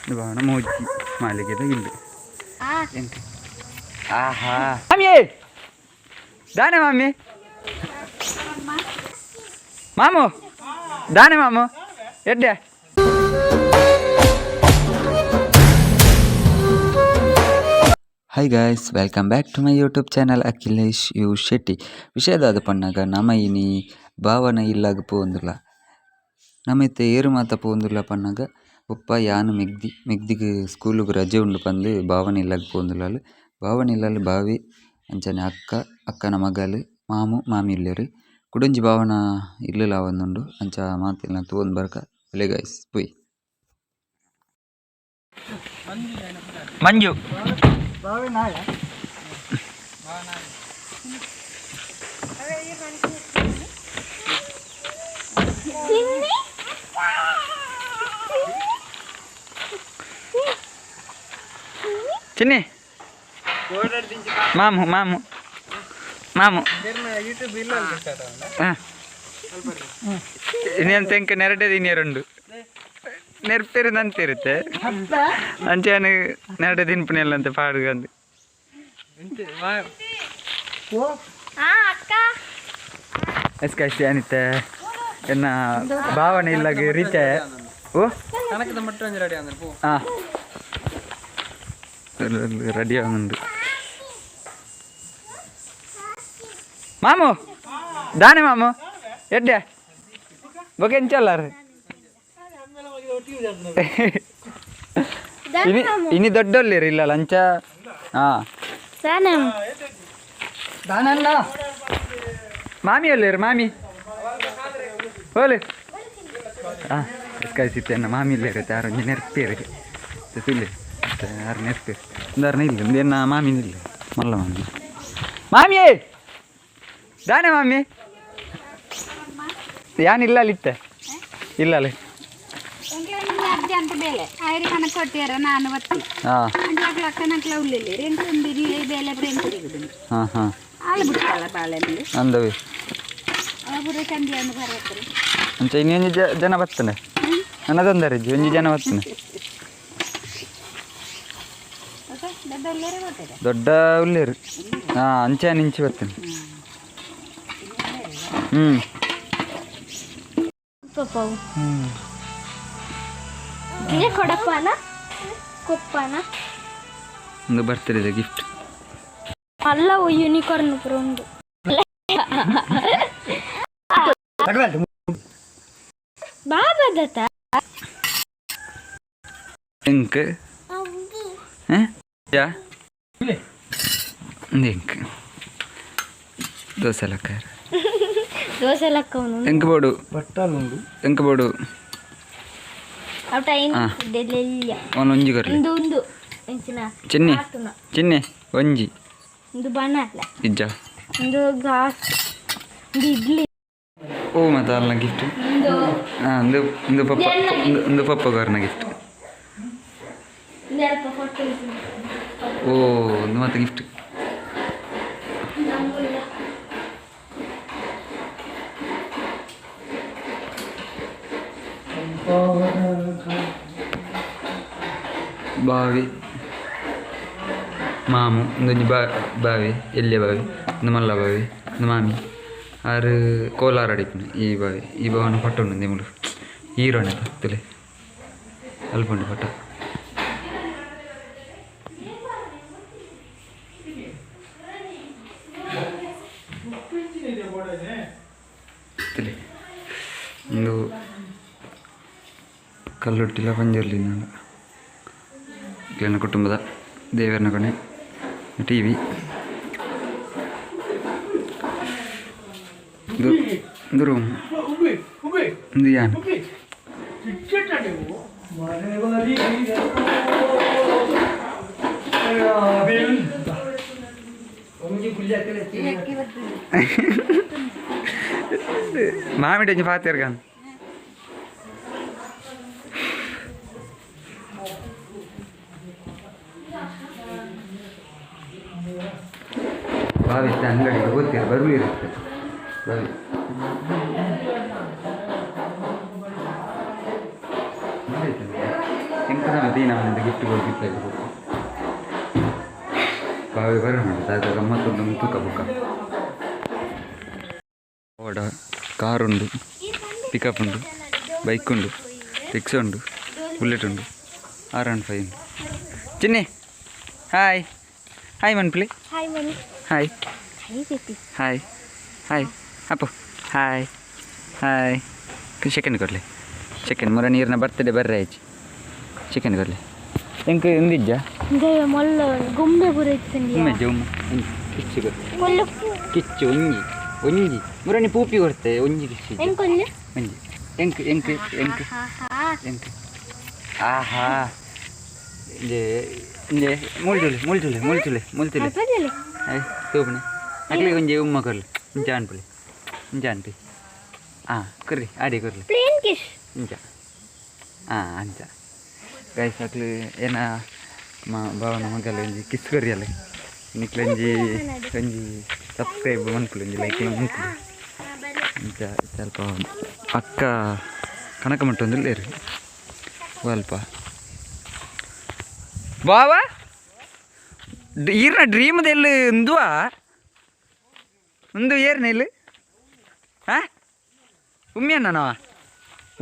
ಭಾವನ ಮೋಜಿ ಮಾಲಿಗೆದ ಇಲ್ಲ ಎಂತ ಆಹಾ ಮಾಮಿ ದಾನೆ ಮಾಮಿ ಮಾಮು ದಾನೆ ಮಾಮು ಎಡ್ಡೆ hi guys welcome back to my YouTube channel Akhilesh U Shetty ವಿಷಯದಾದ ಪಣ್ಣಾಗ ನಮ್ಮ ಇನಿ ಭಾವನ ಇಲ್ಲಾಗ ಪೋಂದುಲ್ಲ ನಮ್ಮೈತೆ ಏರು ಮಾತ ಪೋಂದುಲ್ಲ ಪಣ್ಣಾಗ ಉಪ್ಪ ಯಾನು ಮೆಗ್ದಿಗೆ ಸ್ಕೂಲಿಗೆ ರಜೆ ಉಂಡು ಪಂದು ಭಾವನ ಇಲ್ಲಾಗ ಪೋಂದುಲ್ಲ ಭಾವನ ಇಲ್ಲಲ್ಲಿ ಬಾವಿ ಅಂಚನೆ ಅಕ್ಕನ ಮಗಲು ಮಾಮು ಮಾಮಿ ಇಲ್ಲೇರು ಕುಡಂಜಿ ಭಾವನ ಇಲ್ಲಲ್ಲ ಅವನುಂಡು ಅಂಚ ಮಾತಿಲ್ಲ ತೋಂದು ಬರ್ಕ ಅಲೆ ಗಾಯ್ಸ್ ಪುಯ್ ಮಂಜು ಚಿನ್ನಿ ಮಾಮು ಮಾಮು ಮಾಮು ಇನ್ನೇನು ತೆಂಕ ನೆರಟೆ ದಿನೇರುಂಡು ನೆರ್ಪೇರು ನಂತಿರುತ್ತೆ ಅಂಚೆನು ನೆರಟೆ ದಿನಪನೆಲ್ಲ ಅಂತ ಪಾಡುಗಂದು ಎಸ್ಕಷ್ಟೇ ಅನಿತ್ತೆ ಎನ್ನ ಭಾವನೆ ಇಲ್ಲಾಗ ರೀಚೆ ಓ ಹಾಂ ರೆಡಿ ಆಗುಂಡು ಮಾಮು ದಾನೆ ಮಾಮು ಎಡ್ಡೆ ಬಗ್ಗೆ ಎಂಚಲ್ಲಾರು ಇನಿ ದೊಡ್ಡೊಲ್ಲಿರು ಇಲ್ಲ ಲಂಚ ಹಾಂ ಮಾಮಿ ಅಲ್ಲಿರು ಮಾಮಿ ಹೋಲಿ ಹಾಂ ಕಳಿಸಿತ್ತೇನ ಮಾಮಿ ಇಲ್ಲ ಇರುತ್ತೆ ಯಾರು ನೆರ್ಪೇರು ತುಲ್ಲಿ ಯಾರು ನೆರ್ಪೇರು ಒಂದಾರನೇ ಇಲ್ಲ ಒಂದೇನ ಮಾಮಿನ ಇಲ್ಲ ಮಲ್ಲ ಮಾಮಿ ಮಾಮಿ ದಾನೆ ಮಾಮಿ ಯಾನಿಲ್ಲ ಅಲ್ಲಿತ್ತೆ ಇಲ್ಲ ಅಲ್ಲಿ ಅಂದವಿ ಅಂಚ ಇನ್ನೊಂದು ಜನ ಬರ್ತಾನೆ ನನ್ನದೊಂದರ ಒಂಜಿ ಜನ ಬರ್ತಾನೆ ದೊಡ್ಡ ಉಳ್ಳೇರು ಹಾಂ ಅಂಚೆ ನಿಂಚಿ ಬರ್ತಾನೆ ಒಂದು ಬರ್ತಿದೆ ಗಿಫ್ಟ್ ಅಲ್ಲ ಯೂನಿಕಾರ್ನ್ ಒಂದು ಬಾಬಾದತ ಎಂಕ್ ಎಂಕ್ ದೋಸೆ ಲಕ್ಕ ದೋಸೆ ಲಕ್ಕ ಎಂಕ್ ಬೋಡು ಎಂಕ್ ಬೋಡು ಒಂಜಿ ಕರ್ಲಿ ಚಿನ್ನಿ ಚಿನ್ನಿ ಒಂಜಿ ಇಜ್ಜ ಇಡ್ಲಿ ಓ ಮತ್ತೆ ಅಲ್ಲ ಗಿಫ್ಟ್ ಹಾಂ ಒಂದು ಪಪ್ಪ ಒಂದು ಪಪ್ಪಗಾರನ ಗಿಫ್ಟ್ ಓ ಒಂದು ಮತ್ತೆ ಗಿಫ್ಟ್ ಬಾವಿ ಮಾಮು ಒಂದೊಂದು ಬಾವಿ ಎಲ್ಲಿಯ ಬಾವಿ ಒಂದು ಮಲ್ಲ ಬಾವಿ ಒಂದು ಮಾಮಿ ಆರು ಕೋಲಾರ ಅಡಿಪುನ ಈ ಬಾವಿ ಈ ಭಾವನ ಪಟ್ಟ ಉಂಡು ನಿಮ್ಮಳು ಹೀರೋಣೆ ತಲೆ ಅಲ್ಪುಂಡು ಪಟ್ಟ ತಲೆ ಒಂದು ಕಲ್ಲೊಟ್ಟಿಲ್ಲ ಪಂಜರ್ಲಿ ನಾನು ನನ್ನ ಕುಟುಂಬದ ದೇವರನ ಕೊನೆ ಟಿ ವಿ ಒಂದು ರೂಮ್ ಒಂದು ಯಾನ್ ಮಾಮಿಡಿ ಪಾತಿರ್ಗಾನ್ ಬಾವಿ ಅಂಗಡಿ ಗೊತ್ತಿರ ಬರಲು ಇರುತ್ತೆ ಬಾವಿ ಎಂಕ ದೀನ ಮನೆಯಿಂದ ಗಿಫ್ಟ್ ಕೊಡ್ತಿತ್ತು ಬಾವಿ ಬರೋಣ ಅದು ಗಮ್ಮತ್ತೊಂದು ತೂಕ ಬುಕ್ಕ ಓಡ ಕಾರುಂಡು ಪಿಕಪ್ ಉಂಡು ಬೈಕ್ ಉಂಡು ರಿಕ್ಷಾ ಉಂಡು ಬುಲೆಟ್ ಉಂಡು R15 ಉಂಡು ಚಿನ್ನಿ ಹಾಯ್ ಹಾಯ್ ಮನ್ಪ್ಲಿ ಹಾಯ್ ಮನಿ ಹಾಯ್ ಹಾಯ್ ಸಿಟಿ ಹಾಯ್ ಹಾಯ್ ಅಪ್ಪು ಹಾಯ್ ಹಾಯ್ ಚಿಕನ್ ಕೊಡಲಿ ಚಿಕನ್ ಮೊರ ನೀರಿನ ಬರ್ತಡೆ ಬರ್ರೆ ಆಯ್ತು ಚಿಕನ್ ಕೊಡಲಿ ಎಂಕ ಎಂದಿಜ್ಜ ದೇವ ಮೊಲ್ಲ ಗೊಂಬೆ ಪೂರೈತೀನಿ ಉಮ್ಮೆಜ್ಜ ಉಮ್ಮ ಕಿಚ್ಚು ಕೊಡ್ತೆ ಕಿಚ್ಚು ಒಂಜಿ ಒಂಜಿ ಮುರಣಿ ಪೂಪಿ ಕೊಡ್ತೆ ಒಂಜಿ ಕಿಚ್ಚು ಎಂಕೊಲ್ಲ ಒಂಜಿ ಎಂಕ್ ಎಂಕ್ ಎಂಕ್ ಎಂಕ್ ಆಹಾ ಇಂಜೆ ಇಂಜೆ ಮುಳ್ತುಲೆ ಮುಳ್ತುಲೆ ಮುಳ್ತುಲೆ ಮುಳ್ತುಲೆ ಆಯ್ ತೋಪಣೆ ಅಕ್ಲಿಗೆ ಒಂಜಿ ಉಮ್ಮ ಕೊರ್ಲಿ ಇಂಜ ಅನ್ಪುಳಿ ಇಂಜ ಅನ್ಪಿ ಹಾಂ ಕೊರ್ರಿ ಆಡಿ ಕೊರ್ಲಿ ಪ್ಲೇನ್ ಕಿಶ್ ಇಂಜ ಹಾಂ ಅಂಜ ಗೈಸ್ ಅಕ್ಲಿ ಏನ ಭಾವನ ಮಗಲ್ಲ ಒಂಜಿ ಕಿಸ್ ಕೊರಿಯಲ್ಲ ನಿಕ್ಲ ಒಂಜಿ ಸಬ್ಸ್ಕ್ರೈಬ್ ಮನ್ಪುಲಿ ಒಂಜಿ ಲೈಕ್ ಮನ್ಪುಲಿ ಇಂಚ ಸ್ವಲ್ಪ ಪಕ್ಕ ಕಣಕ ಮಟ್ಟೊಂದಿಲ್ಲೇರಿ ಸ್ವಲ್ಪ ಬಾವಾ ಈರ್ನ ಡ್ರೀಮ್ದೆಲ್ಲಿ ಉಂದುವಾ ಒಂದು ಏರ್ನ ಇಲ್ಲಿ ಹಾಂ ಉಮ್ಮಿಯನ್ನ ನಾವ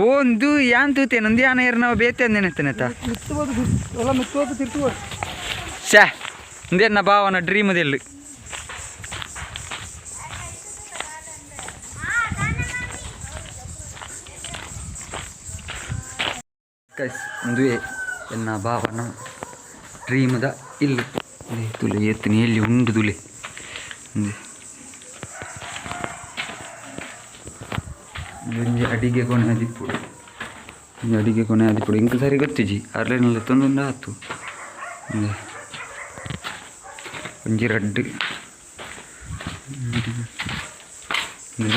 ಒಂದು ಯಾನ್ ತೂತೇನೆ ಒಂದು ಯಾನ ಏರ್ ನಾವು ಬೇತೆ ಅಂದೇನೆತ್ತೇನೆತ್ತ ಶಾ ಒಂದೇನ ಭಾವನ ಡ್ರೀಮ್ದೆಲ್ಲಿ ಒಂದು ಎನ್ನ ಭಾವನ ಡ್ರೀಮ್ದ ಇಲ್ಲಿ ತುಲೆ ಎತ್ತಿನ ಎಲ್ಲಿ ಉಂಡು ತುಲೆ ಒಂಜಿ ಅಡಿಗೆ ಕೊನೆ ಆದಿಪ್ಪುಡು ಒಂಜಿ ಅಡಿಗೆ ಕೊನೆ ಆದಿಪ್ಪುಡು ಇಂಕ ಸರಿ ಗೊತ್ತಿಜಿ ಅರ್ಲೇನೆಲ್ಲ ತೊಂದೊಂದು ಆತು ಒಂಜಿ ರಡ್ಡು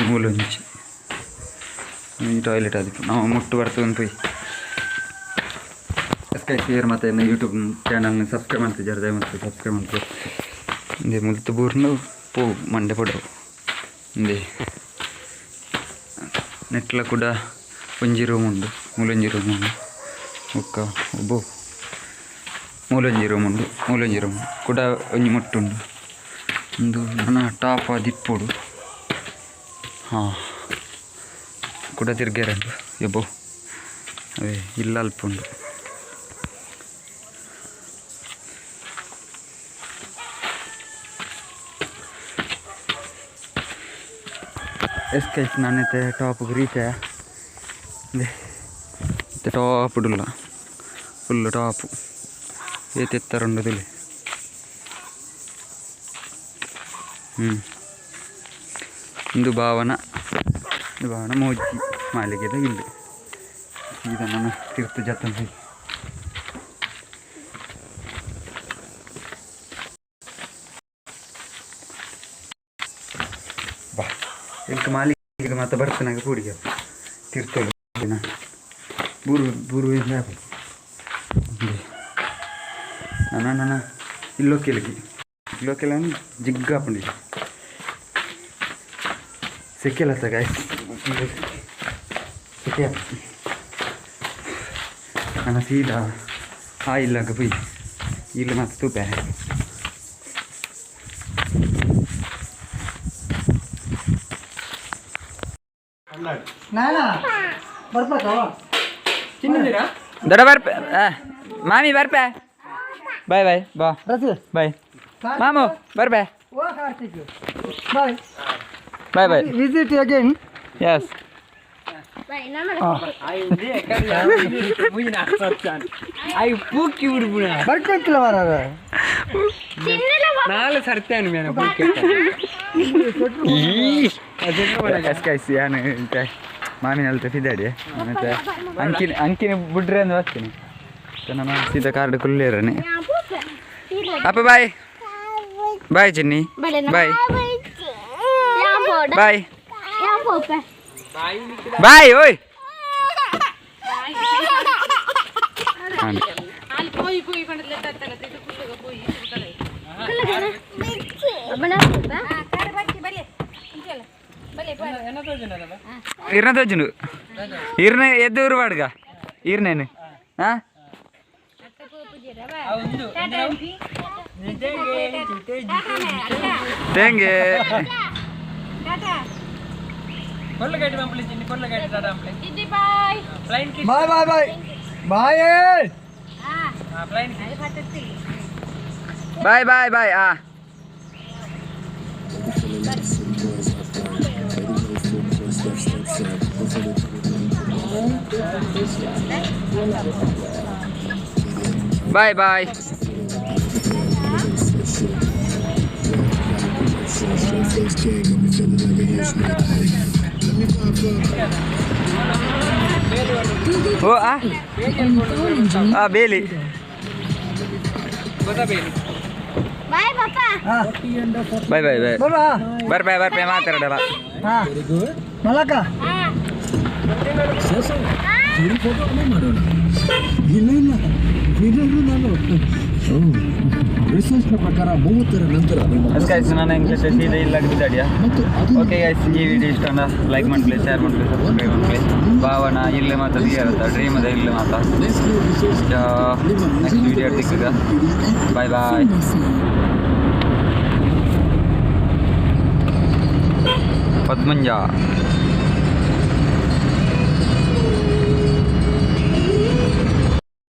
ಮೂಲೊಂಜಿ ಟಾಯ್ಲೆಟ್ ಆದಿಪ್ಪು ನಾವು ಮುಟ್ಟು ಬರ್ತಗೊಂಡು ಪೋಯಿ ಶೇರ್ ಮತ್ತು ಯೂಟ್ಯೂಬ್ ಚಾನಲ್ನ ಸಬ್ಸ್ಕ್ರೈಬ್ ಮಾಡ್ತಿದ್ದಾರೆ ದಯಮಾಡಿ ಸಬ್ಸ್ಕ್ರೈಬ್ ಮಾಡ್ತೀವಿ ಇಂದೆ ಮುಲ್ತು ಬೂರ್ನು ಪೋ ಮಂಡೆ ಪೊಡವು ಇಂದೆ ನೆಟ್ಲ ಕೂಡ ಒಂಜಿ ರೂಮ್ ಉಂಡು ಮೂಲೊಂಜಿ ರೂಮ್ ಉಂಡು ಒಕ್ಕ ಒಬ್ಬ ಮೂಲೊಂಜಿ ರೂಮ್ ಉಂಡು ಮೂಲೊಂಜಿ ರೂಮ್ ಕೂಡ ಒಂಜಿ ಮುಟ್ಟುಂಡು ಒಂದು ನನ್ನ ಟಾಪ್ ದಿಪ್ಪುಡು ಹಾಂ ಕೂಡ ತಿರ್ಗೇರಂಡು ಎಬ್ಬೋ ಅದೇ ಇಲ್ಲ ಅಲ್ಪ ಉಂಡು ಎಸ್ಕೈಸ್ ನಾನೈತೆ ಟಾಪ್ಗೆ ರೀಚ್ ಮತ್ತೆ ಟಾಪ್ ಇಡಲ್ಲ ಫುಲ್ಲು ಟಾಪು ಏತೆತ್ತರುಂಡದಿಲ್ಲ ಇದು ಭಾವನ ಮೋಜಿ ಮಾಲಿಗೆದ ಇಲ್ಲಿ ಈಗ ನಾನು ತೀರ್ಥ ಜಾತ್ರೆ ಬಾ ಎಂಟು ಮಾಲಿಗೆ ಮತ್ತೆ ಬರ್ತಾನಾಗ ಪೂಡಿಗೆ ತೀರ್ಥೋಗಿ ಬೂರುವಿಂದ ನನ್ನ ಇಲ್ಲೋಕೆಲ್ಲ ಜಿಗ್ಗ ಹಾಕೊಂಡಿದ್ದೆ ಸೆಕೆಲ್ಲ ಗಾಯ ಸೆಕೆ ನನ್ನ ಸೀದಾ ಇಲ್ಲಾಗ ಪೋಯ್ ಇಲ್ಲಿ ಮತ್ತೆ ತೂಪೆ ದೊಡ್ಡ ಬರ್ಪೆ ಮಾಮಿ ಬರ್ಪೆ ಬಾಯ್ ಬಾಯ್ ಬಾ ಬಾಯ್ ಮಾಮು ಬರ್ಪೆ ಬಾಯ್ ಬಾಯ್ visit again. ಎಸ್ ಬರ್ತಿಲ್ಲ ಮಾರಾರ ನಾಳೆ ಸರ್ತಾನು ಮೇನ ನಾನು ಮಾಮಿನ ಅಲ್ತ ಸಿದ್ದಾಡಿ ಮತ್ತೆ ಅಂಕಿನ ಬಿಡ್ರೆ ಅಂತ ಬರ್ತೀನಿ ನಾನು ಸೀದಾ ಕಾರ್ಡ್ ಕುಲ್ಲೇರನೆ ಅಪ್ಪ ಬಾಯ್ ಬಾಯ್ ಚಿನ್ನಿ ಬಾಯ್ ಬಾಯ್ ಬಾಯ್ ಓಯ್ ಇರ್ನ ತೋಜುಂಡು ಇರ್ನ ಎದ್ದು ಉರುವಾಡ್ಗ ಇರ್ನೇನು ಹಾಂ ಥ್ಯಾಂಗೆ ಬಾಯ್ ಬಾಯ್ ಬಾಯ್ ಬಾಯ್ ಬಾಯ್ ಬಾಯ್ ಬಾಯ್ ಬಾಯ್ ಬಾಯ್ ಓ ಬೇಲಿ ಬಾಯ್ ಪಪ್ಪ ಬಾಯ್ ಬಾಯ್ ಬಾಯ್ ಬಲ್ವಾ ಬರ್ಬಾಯ್ ಮಾತಾಡಲ್ಲ ಹಾ ಮಲಕ ರಿಸರ್ಚ್ನ ಪ್ರಕಾರ 30ರ ನಂತರ ನಾನು ಇಂಗ್ಲೀಷ್ ಸೀದಾ ಇಲ್ಲ ಬಿದ್ದಾಡಿಯಾ ಓಕೆ ಗೈಸ್ ಈ ವಿಡಿಯೋ ಇಷ್ಟ ಲೈಕ್ ಮಾಡ್ಕೊಳ್ಳಿ ಶೇರ್ ಮಾಡ್ಕೊಳ್ಳಿ ಸಬ್ಸ್ಕ್ರೈಬ್ ಮಾಡ್ಕೊಳ್ಳಿ ಭಾವನ ಇಲ್ಲೇ ಮಾತ್ರ ಇರುತ್ತೆ ಡ್ರೀಮ್ ಅದ ಇಲ್ಲೇ ಮಾತ್ರ ನೆಕ್ಸ್ಟ್ ವಿಡಿಯೋ ಸಿಕ್ಕಿಗ ಬಾಯ್ ಬಾಯ್ ಪದ್ಮಂಜ